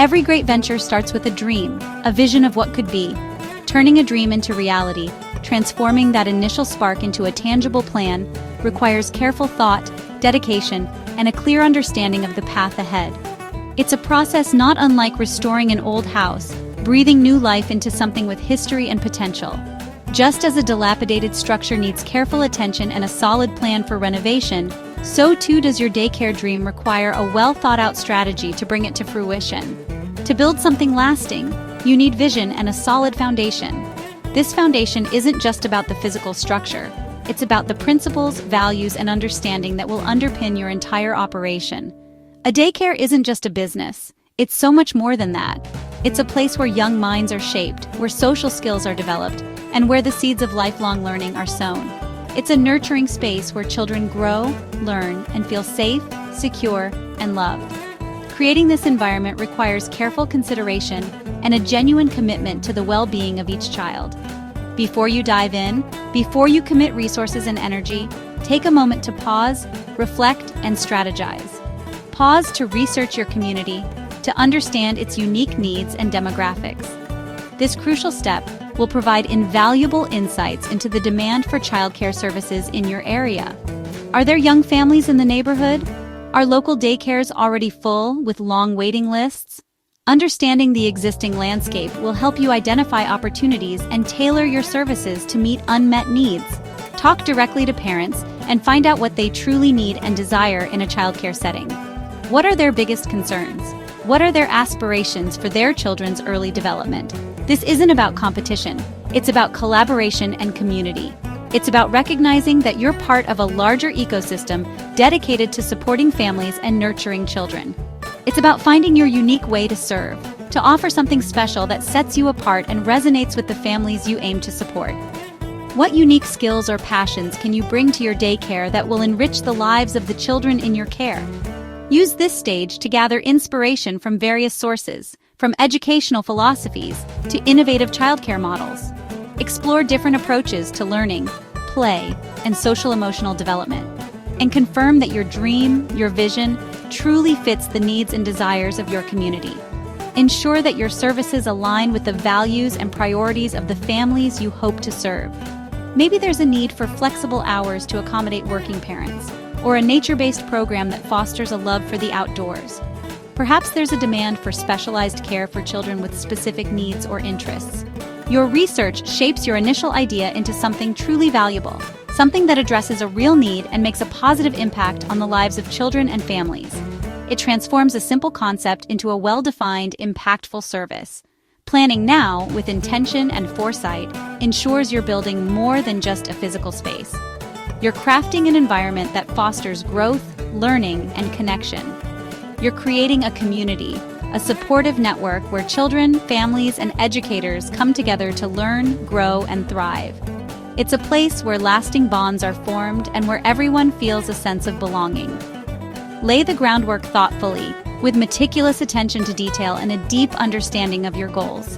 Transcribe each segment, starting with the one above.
Every great venture starts with a dream, a vision of what could be. Turning a dream into reality, transforming that initial spark into a tangible plan, requires careful thought, dedication, and a clear understanding of the path ahead. It's a process not unlike restoring an old house, breathing new life into something with history and potential. Just as a dilapidated structure needs careful attention and a solid plan for renovation, so too does your daycare dream require a well-thought-out strategy to bring it to fruition. To build something lasting, you need vision and a solid foundation. This foundation isn't just about the physical structure. It's about the principles, values, and understanding that will underpin your entire operation. A daycare isn't just a business. It's so much more than that. It's a place where young minds are shaped, where social skills are developed, and where the seeds of lifelong learning are sown. It's a nurturing space where children grow, learn, and feel safe, secure, and loved. Creating this environment requires careful consideration and a genuine commitment to the well-being of each child. Before you dive in, before you commit resources and energy, take a moment to pause, reflect, and strategize. Pause to research your community, to understand its unique needs and demographics. This crucial step will provide invaluable insights into the demand for childcare services in your area. Are there young families in the neighborhood? Are local daycares already full with long waiting lists? Understanding the existing landscape will help you identify opportunities and tailor your services to meet unmet needs. Talk directly to parents and find out what they truly need and desire in a childcare setting. What are their biggest concerns? What are their aspirations for their children's early development? This isn't about competition. It's about collaboration and community. It's about recognizing that you're part of a larger ecosystem dedicated to supporting families and nurturing children. It's about finding your unique way to serve, to offer something special that sets you apart and resonates with the families you aim to support. What unique skills or passions can you bring to your daycare that will enrich the lives of the children in your care? Use this stage to gather inspiration from various sources, from educational philosophies to innovative childcare models. Explore different approaches to learning, play, and social-emotional development, and confirm that your dream, your vision, truly fits the needs and desires of your community. Ensure that your services align with the values and priorities of the families you hope to serve. Maybe there's a need for flexible hours to accommodate working parents, or a nature-based program that fosters a love for the outdoors. Perhaps there's a demand for specialized care for children with specific needs or interests. Your research shapes your initial idea into something truly valuable, something that addresses a real need and makes a positive impact on the lives of children and families. It transforms a simple concept into a well-defined, impactful service. Planning now, with intention and foresight, ensures you're building more than just a physical space. You're crafting an environment that fosters growth, learning, and connection. You're creating a community, a supportive network where children, families, and educators come together to learn, grow, and thrive. It's a place where lasting bonds are formed and where everyone feels a sense of belonging. Lay the groundwork thoughtfully, with meticulous attention to detail and a deep understanding of your goals.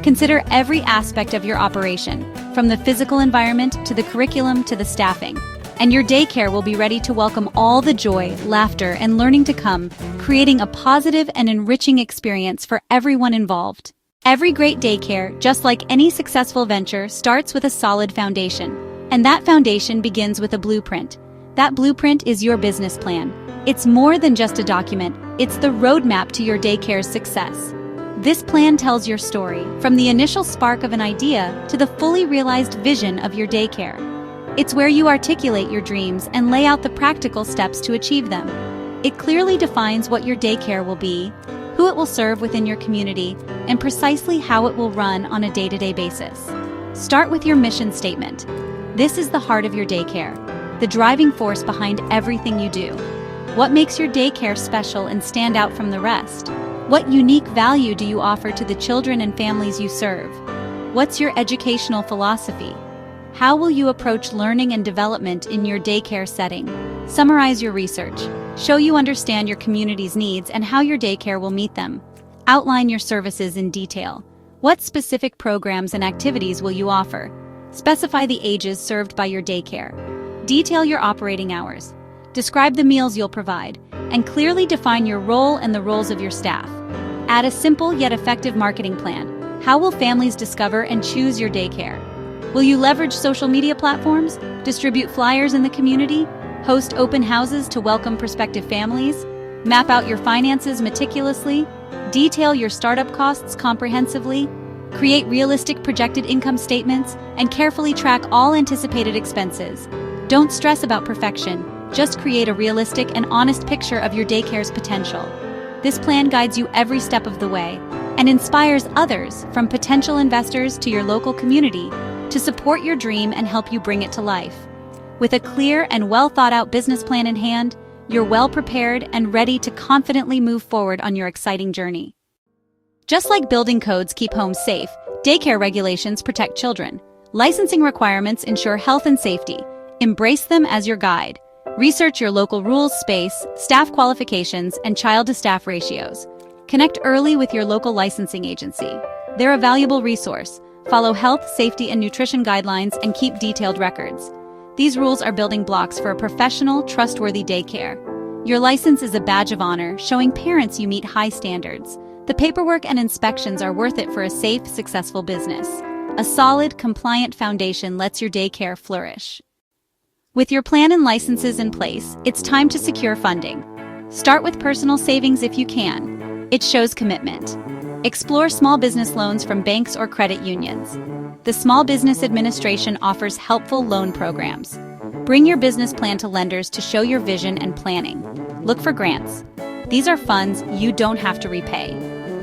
Consider every aspect of your operation, from the physical environment to the curriculum to the staffing, and your daycare will be ready to welcome all the joy, laughter, and learning to come, creating a positive and enriching experience for everyone involved. Every great daycare, just like any successful venture, starts with a solid foundation, and that foundation begins with a blueprint. That blueprint is your business plan. It's more than just a document, it's the roadmap to your daycare's success. This plan tells your story, from the initial spark of an idea to the fully realized vision of your daycare. It's where you articulate your dreams and lay out the practical steps to achieve them. It clearly defines what your daycare will be, who it will serve within your community, and precisely how it will run on a day-to-day basis. Start with your mission statement. This is the heart of your daycare, the driving force behind everything you do. What makes your daycare special and stand out from the rest? What unique value do you offer to the children and families you serve? What's your educational philosophy? How will you approach learning and development in your daycare setting? Summarize your research. Show you understand your community's needs and how your daycare will meet them. Outline your services in detail. What specific programs and activities will you offer? Specify the ages served by your daycare. Detail your operating hours. Describe the meals you'll provide, and clearly define your role and the roles of your staff. Add a simple yet effective marketing plan. How will families discover and choose your daycare? Will you leverage social media platforms, distribute flyers in the community, host open houses to welcome prospective families, map out your finances meticulously, detail your startup costs comprehensively, create realistic projected income statements, and carefully track all anticipated expenses? Don't stress about perfection, just create a realistic and honest picture of your daycare's potential. This plan guides you every step of the way and inspires others, from potential investors to your local community, to support your dream and help you bring it to life. With a clear and well-thought-out business plan in hand, you're well-prepared and ready to confidently move forward on your exciting journey. Just like building codes keep homes safe, daycare regulations protect children. Licensing requirements ensure health and safety. Embrace them as your guide. Research your local rules, space, staff qualifications, and child-to-staff ratios. Connect early with your local licensing agency. They're a valuable resource. Follow health, safety, and nutrition guidelines and keep detailed records. These rules are building blocks for a professional, trustworthy daycare. Your license is a badge of honor, showing parents you meet high standards. The paperwork and inspections are worth it for a safe, successful business. A solid, compliant foundation lets your daycare flourish. With your plan and licenses in place, it's time to secure funding. Start with personal savings if you can. It shows commitment. Explore small business loans from banks or credit unions. The Small Business Administration offers helpful loan programs. Bring your business plan to lenders to show your vision and planning. Look for grants. These are funds you don't have to repay.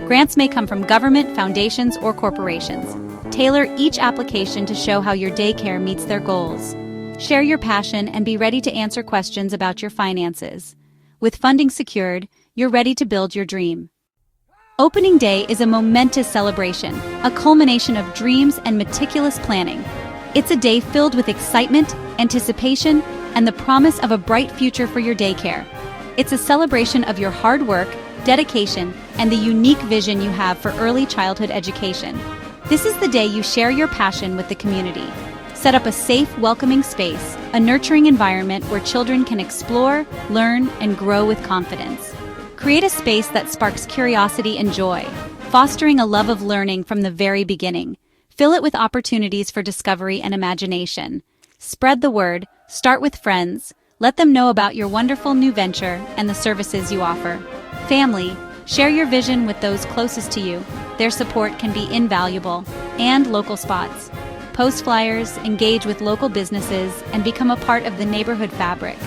Grants may come from government, foundations, or corporations. Tailor each application to show how your daycare meets their goals. Share your passion and be ready to answer questions about your finances. With funding secured, you're ready to build your dream. Opening day is a momentous celebration, a culmination of dreams and meticulous planning. It's a day filled with excitement, anticipation, and the promise of a bright future for your daycare. It's a celebration of your hard work, dedication, and the unique vision you have for early childhood education. This is the day you share your passion with the community. Set up a safe, welcoming space, a nurturing environment where children can explore, learn, and grow with confidence. Create a space that sparks curiosity and joy, fostering a love of learning from the very beginning. Fill it with opportunities for discovery and imagination. Spread the word, start with friends, let them know about your wonderful new venture and the services you offer. Family, share your vision with those closest to you. Their support can be invaluable. And local spots. Post flyers, engage with local businesses, and become a part of the neighborhood fabric.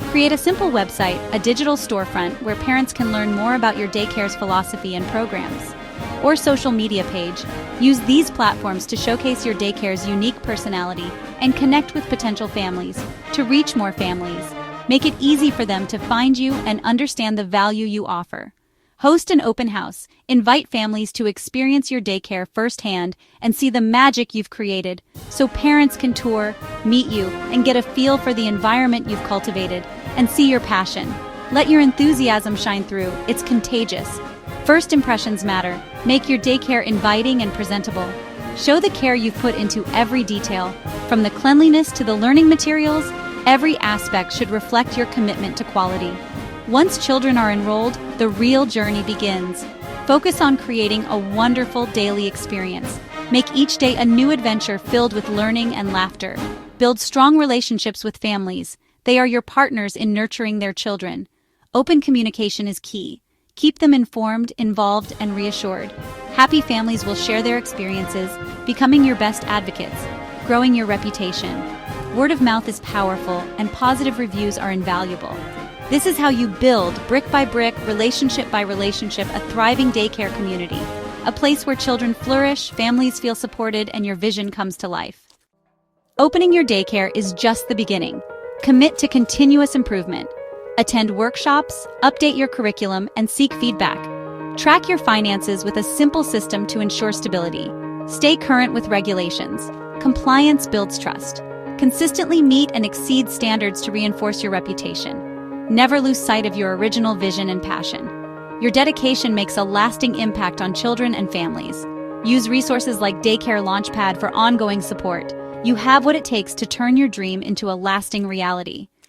Create a simple website, a digital storefront where parents can learn more about your daycare's philosophy and programs. Or social media page. Use these platforms to showcase your daycare's unique personality and connect with potential families. To reach more families, make it easy for them to find you and understand the value you offer. Host an open house. Invite families to experience your daycare firsthand and see the magic you've created, so parents can tour, meet you, and get a feel for the environment you've cultivated and see your passion. Let your enthusiasm shine through. It's contagious. First impressions matter. Make your daycare inviting and presentable. Show the care you've put into every detail. From the cleanliness to the learning materials, every aspect should reflect your commitment to quality. Once children are enrolled, the real journey begins. Focus on creating a wonderful daily experience. Make each day a new adventure filled with learning and laughter. Build strong relationships with families. They are your partners in nurturing their children. Open communication is key. Keep them informed, involved, and reassured. Happy families will share their experiences, becoming your best advocates, growing your reputation. Word of mouth is powerful, and positive reviews are invaluable. This is how you build, brick by brick, relationship by relationship, a thriving daycare community. A place where children flourish, families feel supported, and your vision comes to life. Opening your daycare is just the beginning. Commit to continuous improvement. Attend workshops, update your curriculum, and seek feedback. Track your finances with a simple system to ensure stability. Stay current with regulations. Compliance builds trust. Consistently meet and exceed standards to reinforce your reputation. Never lose sight of your original vision and passion. Your dedication makes a lasting impact on children and families. Use resources like Daycare Launchpad for ongoing support. You have what it takes to turn your dream into a lasting reality.